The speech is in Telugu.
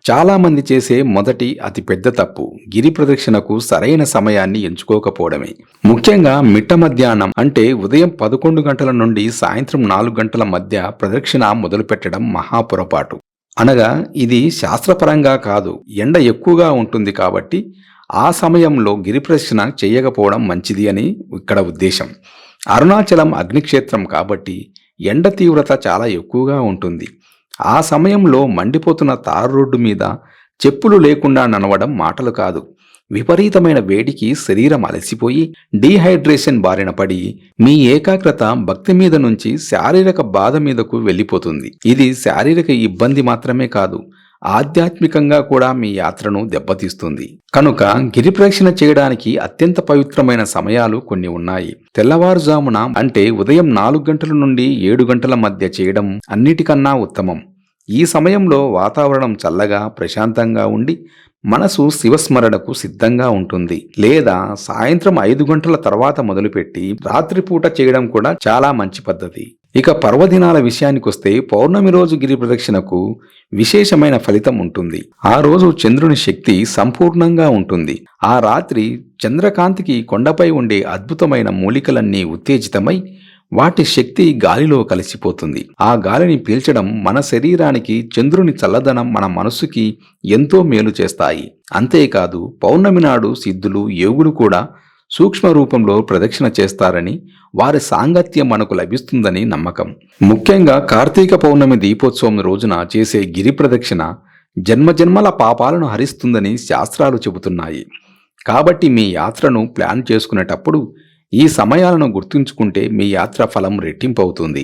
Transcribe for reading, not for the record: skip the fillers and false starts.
చాలామంది చేసే మొదటి అతి పెద్ద తప్పు గిరి ప్రదక్షిణకు సరైన సమయాన్ని ఎంచుకోకపోవడమే. ముఖ్యంగా మిట్ట మధ్యాహ్నం అంటే ఉదయం 11 గంటల నుండి సాయంత్రం 4 గంటల మధ్య ప్రదక్షిణ మొదలుపెట్టడం మహా పొరపాటు. అనగా ఇది శాస్త్రపరంగా కాదు, ఎండ ఎక్కువగా ఉంటుంది కాబట్టి ఆ సమయంలో గిరి ప్రదక్షిణ చేయకపోవడం మంచిది అని ఇక్కడ ఉద్దేశం. అరుణాచలం అగ్నిక్షేత్రం కాబట్టి ఎండ తీవ్రత చాలా ఎక్కువగా ఉంటుంది. ఆ సమయంలో మండిపోతున్న తారు రోడ్డు మీద చెప్పులు లేకుండా నడవడం మాటలు కాదు. విపరీతమైన వేడికి శరీరం అలసిపోయి డీహైడ్రేషన్ బారిన పడి మీ ఏకాగ్రత భక్తి మీద నుంచి శారీరక బాధ మీదకు వెళ్ళిపోతుంది. ఇది శారీరక ఇబ్బంది మాత్రమే కాదు, ఆధ్యాత్మికంగా కూడా మీ యాత్రను దెబ్బతీస్తుంది. కనుక గిరి ప్రదక్షిణ చేయడానికి అత్యంత పవిత్రమైన సమయాలు కొన్ని ఉన్నాయి. తెల్లవారుజామున అంటే ఉదయం 4 గంటల నుండి 7 గంటల మధ్య చేయడం అన్నిటికన్నా ఉత్తమం. ఈ సమయంలో వాతావరణం చల్లగా ప్రశాంతంగా ఉండి మనసు శివస్మరణకు సిద్ధంగా ఉంటుంది. లేదా సాయంత్రం 5 గంటల తర్వాత మొదలుపెట్టి రాత్రిపూట చేయడం కూడా చాలా మంచి పద్ధతి. ఇక పర్వదినాల విషయానికొస్తే పౌర్ణమి రోజు గిరి ప్రదక్షిణకు విశేషమైన ఫలితం ఉంటుంది. ఆ రోజు చంద్రుని శక్తి సంపూర్ణంగా ఉంటుంది. ఆ రాత్రి చంద్రకాంతికి కొండపై ఉండే అద్భుతమైన మూలికలన్నీ ఉత్తేజితమై వాటి శక్తి గాలిలో కలిసిపోతుంది. ఆ గాలిని పీల్చడం మన శరీరానికి, చంద్రుని చల్లదనం మన మనసుకి ఎంతో మేలు చేస్తాయి. అంతేకాదు పౌర్ణమి నాడు సిద్ధులు, యోగులు కూడా సూక్ష్మ రూపంలో ప్రదక్షిణ చేస్తారని, వారి సాంగత్యం మనకు లభిస్తుందని నమ్మకం. ముఖ్యంగా కార్తీక పౌర్ణమి దీపోత్సవం రోజున చేసే గిరి ప్రదక్షిణ జన్మజన్మల పాపాలను హరిస్తుందని శాస్త్రాలు చెబుతున్నాయి. కాబట్టి మీ యాత్రను ప్లాన్ చేసుకునేటప్పుడు ఈ సమయాలను గుర్తుంచుకుంటే మీ యాత్ర ఫలం రెట్టింపవుతుంది.